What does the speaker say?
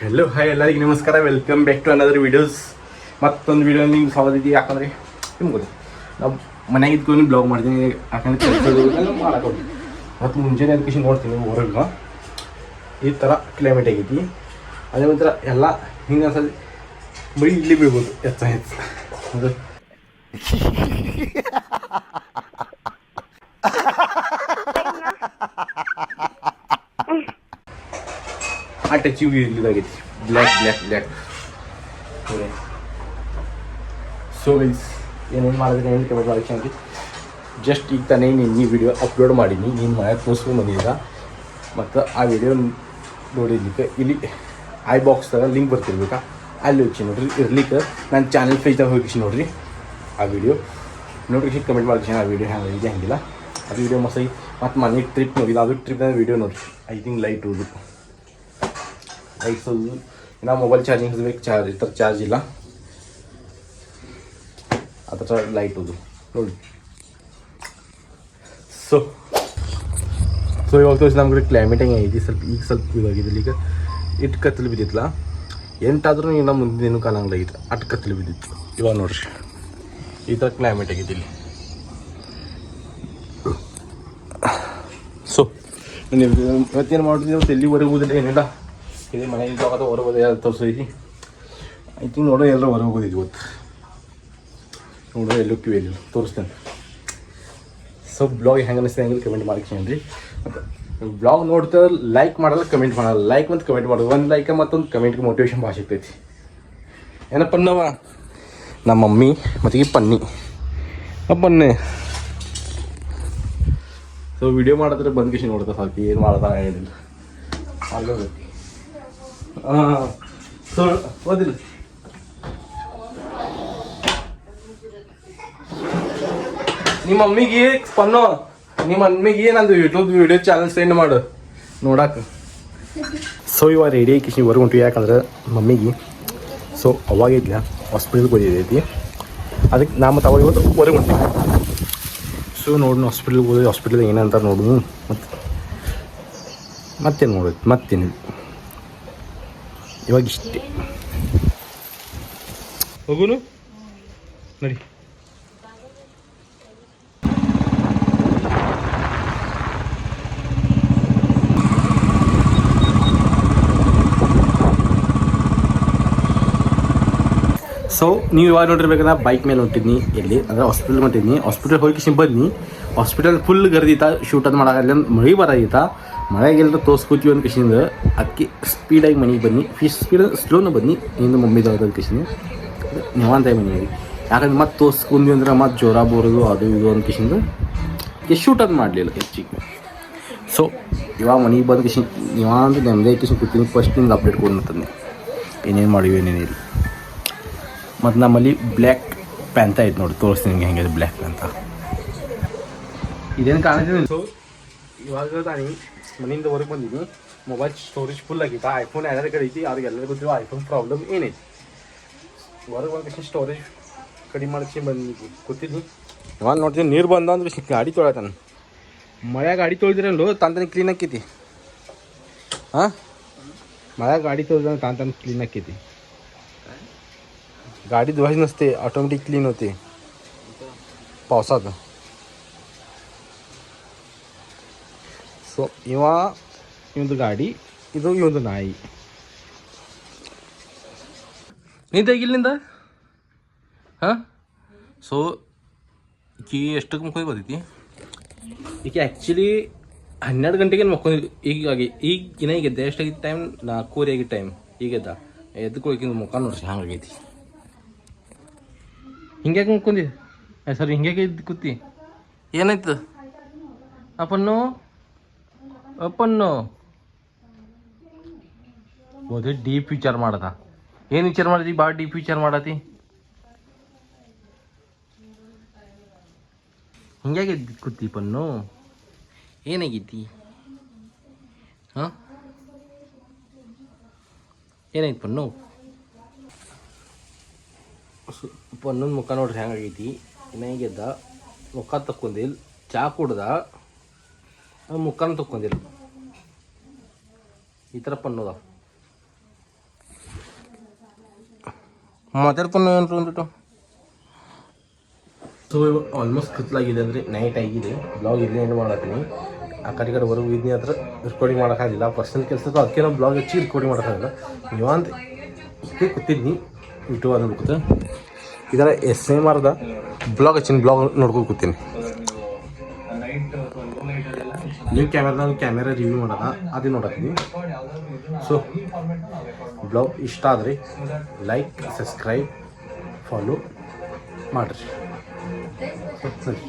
Hello hi ಎಲ್ಲರಿಗೂ ನಮಸ್ಕಾರ. Welcome back to another videos. ಮತ್ತೊಂದು ವೀಡಿಯೋ ನಿಮ್ಗೆ ಸ್ವಾಗತ ಇದೆ. ಯಾಕಂದರೆ ನಿಮ್ಗೆ ಗೊತ್ತು ನಾವು ಮನೆಗೆ ಇದ್ಕೊಂಡು ಬ್ಲಾಗ್ ಮಾಡ್ತೀನಿ. ಯಾಕಂದರೆ ಕೆಲಸ ಮಾಡೋಕ್ಕೋಗಿ ಮತ್ತು ಮುಂಜಾನೆ ಅದಕ್ಕೆ ನೋಡ್ತೀನಿ ಹೊರಗೆ ಈ ಥರ ಕ್ಲೈಮೇಟ್ ಆಗೈತಿ. ಅದೇ ಒಂಥರ ಎಲ್ಲ ಹಿಂಗೆ ಅನ್ಸೋದು ಬರೀ ಇಲ್ಲಿ ಬೀಳ್ಬೋದು ಹೆಚ್ಚು ಅದು ಆ ಟಚಿಗೆ ಇದಾಗೈತಿ ಬ್ಲ್ಯಾಕ್ ಸೊ ಗೈಸ್ ಏನೇನು ಮಾಡಿದ್ರೆ ಏನು ಕಮೆಂಟ್ ಮಾಡಿ ಚೆನ್ನಾಗಿ. ಜಸ್ಟ್ ಈಗ ತಾನೇ ನಿನ್ನೆ ವಿಡಿಯೋ ಅಪ್ಲೋಡ್ ಮಾಡೀನಿ. ನೀನು ಮನೆ ತೋರಿಸ್ಕೊಂಡು ಬಂದಿದ್ದ ಮತ್ತು ಆ ವಿಡಿಯೋ ನೋಡಿದ್ದಕ್ಕೆ ಇಲ್ಲಿ ಐ ಬಾಕ್ಸ್ದಾಗ ಲಿಂಕ್ ಬರ್ತಿರ್ಬೇಕಾ ಅಲ್ಲಿ ಹೋಗಿ ನೋಡ್ರಿ. ಇರ್ಲಿಕ್ಕೆ ನನ್ನ ಚಾನಲ್ ಪೇಜ್ದಾಗ ಹೋಗಿ ನೋಡ್ರಿ ಆ ವಿಡಿಯೋ ನೋಡ್ರಿ. ಕಮೆಂಟ್ ಮಾಡ್ತೀನಿ ಆ ವಿಡಿಯೋ ಹೆಂಗೆ ಇದೆ ಹಂಗಿಲ್ಲ. ಅದು ವಿಡಿಯೋ ಮಸ್ತಾಗಿ ಮತ್ತು ಮನೆ ಟ್ರಿಪ್ ನೋಡಿಲ್ಲ. ಅದು ಟ್ರಿಪ್ನ ವಿಡಿಯೋ ನೋಡ್ರಿ. ಐ ಥಿಂಕ್ ಲೈಟ್ ಹೋದು ಇನ್ನು ಮೊಬೈಲ್ ಚಾರ್ಜಿಂಗ್ ಹಚ್ಬೇಕು. ಈ ಥರ ಚಾರ್ಜ್ ಇಲ್ಲ. ಆ ಥರ ಲೈಟ್ ಹೋದು ನೋಡಿ. ಸೊ ಇವಾಗ ತೋರಿಸಿ ನಮ್ಗೆ ಕ್ಲೈಮೇಟ್ ಹೆಂಗೆ ಐತಿ. ಸ್ವಲ್ಪ ಇವಾಗಿದೆ. ಈಗ ಇಟ್ಟು ಕತ್ತಲು ಬಿದ್ದಿತ್ತಲ್ಲ, ಎಂಟಾದ್ರೂ ಇನ್ನು ಮುಂದಿನ ಕಾಲಂಗಿಲ್ಲ. ಅಟ್ಟು ಕತ್ತಲು ಬಿದ್ದಿತ್ತು. ಇವಾಗ ನೋಡ್ರಿ ಈ ಥರ ಕ್ಲೈಮೇಟ್ ಆಗಿದೆ ಇಲ್ಲಿ. ಸೊ ಇವತ್ತೇನು ಮಾಡಿದ್ವಿ, ಇವತ್ತು ಎಲ್ಲಿವರೆಗೆ ಹೋದಿಲ್ಲ ಏನಿಲ್ಲ. ಇದು ಮನೆಯಿಂದ ಹೊರಗೆ ಹೊರಗೋದು ಯಾರು ತೋರಿಸೈತಿ. ಐ ಥಿಂಕ್ ನೋಡೋ ಎಲ್ಲರೂ ಹೊರಗೆ ಹೋಗೋದಿದ್ದು ಇವತ್ತು. ನೋಡೋ ಎಲ್ಲೂ ಕಿವಿಯಲ್ಲಿ ತೋರಿಸ್ತೇನೆ. ಸೊ ಬ್ಲಾಗ್ ಹೆಂಗೆ ಅನಿಸ್ತದೆ ಹೆಂಗೆ ಕಮೆಂಟ್ ಮಾಡ್ತೀನಿ ರೀ. ಮತ್ತು ಬ್ಲಾಗ್ ನೋಡ್ತಾ ಲೈಕ್ ಮಾಡಲ್ಲ, ಕಮೆಂಟ್ ಮಾಡಲ್ಲ. ಲೈಕ್ ಮತ್ತು ಕಮೆಂಟ್ ಮಾಡೋದು, ಒಂದು ಲೈಕ್ ಮತ್ತೊಂದು ಕಮೆಂಟ್ಗೆ ಮೋಟಿವೇಶನ್ ಭಾಳ ಸಿಗ್ತೈತಿ. ಏನಪ್ಪ ಅನ್ನವ ನಮ್ಮ ಮಮ್ಮಿ ಮತ್ತು ಈ ಪನ್ನಿ ಪನ್ನೆ. ಸೊ ವಿಡಿಯೋ ಮಾಡಿದ್ರೆ ಬಂದು ಕಿಶನ್ ನೋಡ್ತಾ ಸಾಕು, ಏನು ಮಾಡ್ತಾ ಏನಿಲ್ಲ ಆಗೋದು. ಸೊ ಓದಿಲ್ಲ ನಿಮ್ಮ ಮಮ್ಮಿಗೆ ಪನ್ನು, ನಿಮ್ಮ ಮಮ್ಮಿಗೆ ನಂದು ಯೂಟ್ಯೂಬ್ ವಿಡಿಯೋ ಚಾನಲ್ ಸೆಂಡ್ ಮಾಡು ನೋಡಕ್ಕೆ. ಸೊ ಇವಾಗ ರೆಡಿ ಕಿಶನ್ ಹೊರಗೆ ಹೊಂಟಿವಿ. ಯಾಕಂದ್ರೆ ಮಮ್ಮಿಗೆ ಸೊ ಅವಾಗಿಲ್ಲ ಹಾಸ್ಪಿಟಲ್ಗೆ ಓದಿದೈತಿ. ಅದಕ್ಕೆ ನಾ ಮತ್ತು ಅವಾಗ ಇವತ್ತು ಹೊರಗೆ ಹೊಂಟಿವಿ. ಸೊ ನೋಡೋಣ ಹಾಸ್ಪಿಟಲ್ಗೆ ಹೋಗಿ ಹಾಸ್ಪಿಟಲ್ ಏನಂತ ನೋಡು. ಮತ್ತೇನು ನೋಡೋದು ಮತ್ತೇನು ಇವಾಗ ಇಷ್ಟೇ. ಹೋಗುನು ನೋಡಿ. ಸೊ ನೀವು ಇವಾಗ ನೋಡಿರ್ಬೇಕಂದ್ರೆ ಬೈಕ್ ಮೇಲೆ ಹೊಂಟಿದ್ನಿ. ಎಲ್ಲಿ ಅಂದರೆ ಹಾಸ್ಪಿಟಲ್ಗೆ ಹೊಂಟಿದ್ನಿ. ಹಾಸ್ಪಿಟಲ್ ಹೋಗಿ ಬಂದ್ನಿ. ಹಾಸ್ಪಿಟಲ್ ಫುಲ್ ಗರ್ದಿತ್ತ. ಶೂಟ್ ಅದು ಮಾಡೋಲ್ಲ, ಮಳೆ ಬರೋದಿತ್ತ. ಮಳೆಗೆಲ್ಲರೂ ತೋರಿಸ್ಕೋತೀವಿ ಒಂದು ಕಿಶಿಂದ ಅದಕ್ಕೆ ಸ್ಪೀಡಾಗಿ ಮನೆಗೆ ಬನ್ನಿ. ಸ್ಪೀಡ್ ಸ್ಲೋನು ಬನ್ನಿ. ಇಂದು ಮಮ್ಮಿದವ್ರದ ಕಿಶಿನ ನೀವಂತ ಮನೆಯಾಗಿ. ಯಾಕಂದ್ರೆ ಮತ್ತೆ ತೋರಿಸ್ಕೊಂಡ್ವಿ ಅಂದ್ರೆ ಮತ್ತೆ ಜ್ವರ ಬರೋದು ಅದು ಇದು ಒಂದು ಕಿಶಿಂದ ಶೂಟ್ ಅದು ಮಾಡಲಿಲ್ಲ ಹೆಚ್ಚಿಗೆ. ಸೊ ಇವಾಗ ಮನೆಗೆ ಬಂದು ಕಿಶಿನ್ ನೀವಂತ ನೆಮ್ಮದಿ ಕಿಶಿನ್ ಕೂತೀನಿ. ಫಸ್ಟ್ ನಿಮ್ಗೆ ಅಪ್ಡೇಟ್ ಕೊಡ್ತಂದೆ ಏನೇನು ಮಾಡಿವಿ ಏನೇನಿಲ್ಲ. ಮತ್ತು ನಮ್ಮಲ್ಲಿ ಬ್ಲ್ಯಾಕ್ ಪ್ಯಾಂತ ಐತೆ ನೋಡಿ, ತೋರಿಸ್ತೀನಿ ನಿಮಗೆ ಹೆಂಗಿದೆ ಬ್ಲ್ಯಾಕ್ ಪ್ಯಾಂತ. ಇದೇನು ಕಾಣಿಸ್ತೀನಿ. ಸೊ ಇವಾಗ ತಾನಿ ಮನೆಯಿಂದ ಹೊರಗೆ ಬಂದೀನಿ. ಮೊಬೈಲ್ ಸ್ಟೋರೇಜ್ ಫುಲ್ ಆಗಿತ್ತು. ಐಫೋನ್ ಯಾರ್ಯಾರ ಕಡೆ ಐತಿ ಅವ್ರಿಗೆಲ್ಲರಿಗೂ ಗೊತ್ತಿರೋ ಐಫೋನ್ ಪ್ರಾಬ್ಲಮ್ ಏನೈತಿ. ಹೊರಗೆ ಬಂದ ಸ್ಟೋರೇಜ್ ಕಡಿಮೆ ಮಾಡಿಸಿ ಬಂದು ಕೂತಿದ್ನಿ. ಇವಾಗ ನೋಡ್ತೀನಿ ನೀರು ಬಂದ ಅಂದ್ರೆ ಗಾಡಿ ತೊಳತಾನೆ. ಮಳೆ ಗಾಡಿ ತೊಳೆದಿರಲ್ಲ ತಾಂತಾನೆ ಕ್ಲೀನ್ ಆಕೈತಿ. ಹಾಂ ಮಳೆ ಗಾಡಿ ತೊಳೆದ್ರೆ ತಾಂತಾನೆ क्लीन आखी. गाडी धुवायची नसते, ऑटोमॅटिक क्लीन होते पावसात. ಸೊ ಇವೊಂದು ಗಾಡಿ, ಇದು ಇವೊಂದು ನಾಯಿ. ನಿಂತಾಗಿಲ್ಲಿಂದ ಹಾಂ. ಸೊ ಈಕಿ ಎಷ್ಟಕ್ಕೆ ಮಕ್ಕೊಂಡು ಗೊತ್ತೈತಿ. ಈಕೆ ಆ್ಯಕ್ಚುಲಿ 12 ಗಂಟೆಗೆ ಮಕ್ಕೊಂಡಿದ್ದು. ಈಗ ಇನ್ನ ಈಗೆದ್ದೆ. ಎಷ್ಟಾಗಿತ್ತು ಟೈಮ್? 4:00 ಆಗಿತ್ತು ಟೈಮ್. ಈಗೆದ್ದ ಎದ್ದಕ್ಕೆ ಮುಖ ನೋಡ್ರಿ ಹಂಗಾಗೈತಿ. ಹಿಂಗ್ಯಾಕೆ ಮುಕ್ಕೊಂದಿ ಸರ್? ಹಿಂಗ್ಯಾಕೆ ಇದ್ದು ಕೂತಿ? ಏನಾಯ್ತು ಅಪ್ಪನ್ನು ಓದಿ ಡೀಪ್ ವಿಚಾರ ಮಾಡದ. ಏನು ವಿಚಾರ ಮಾಡತಿ? ಭಾಳ ಡೀಪ್ ವಿಚಾರ ಮಾಡತಿ. ಹಿಂಗ್ಯಾಕೆ ಇದ್ದು ಕೂತಿ ಪನ್ನು? ಏನಾಗೈತಿ? ಹಾಂ ಏನಾಯ್ತು ಪನ್ನು? ಪನ್ನೊಂದು ಮುಖ ನೋಡ್ರಿ ಹೆಂಗಾಗೈತಿ. ಇನ್ನ ಈಗೆದ್ದ ಮುಖ ತಕ್ಕೊಂಡಿಲ್ಲ, ಚಾ ಕುಡ್ದ ಮುಖನ ತಕ್ಕೊಂಡಿಲ್ಲ. ಈ ಥರ ಪನ್ನೋದ. ಮಾತಾಡ್ಕೊಂಡು ಅಂದ್ಬಿಟ್ಟು ಸೊ ಆಲ್ಮೋಸ್ಟ್ ಕತ್ಲಾಗಿದೆ ಅಂದರೆ ನೈಟ್ ಆಗಿದೆ. ಬ್ಲಾಗ್ ಇಲ್ಲೇ ಎಂಡ್ ಮಾಡತ್ತೀನಿ. ಆ ಕಡೆ ಹೊರಗೆ ಇದನ್ನ ಹತ್ರ ರೆಕಾರ್ಡಿಂಗ್ ಮಾಡೋಕ್ಕಾಗಿಲ್ಲ. ಪರ್ಸನಲ್ ಕೆಲಸಕ್ಕೆ ಅದಕ್ಕೆ ನಾವು ಬ್ಲಾಗ್ ಹಚ್ಚಿ ರೆಕಾರ್ಡಿಂಗ್ ಮಾಡೋಕ್ಕಾಗಿಲ್ಲ. ನೀವಂತ ಇದಕ್ಕೆ ಕೂತಿದ್ನಿ ಯೂಟ್ಯೂಬ್ ಅದು ಕೂತ ಇದರ SMRದ ಬ್ಲಾಗ್ ಹಚ್ಚಿನ ಬ್ಲಾಗ್ ನೋಡ್ಕೊಂಡು ಕೂತೀನಿ. ನೀವು ಕ್ಯಾಮೆರಾ ರಿವ್ಯೂ ಮಾಡೋಣ ಅದೇ ನೋಡತ್ತೀನಿ. ಸೊ ಬ್ಲಾಗ್ ಇಷ್ಟ ಆದರೆ ಲೈಕ್ ಸಬ್ಸ್ಕ್ರೈಬ್ ಫಾಲೋ ಮಾಡಿರಿ. ಸರಿ.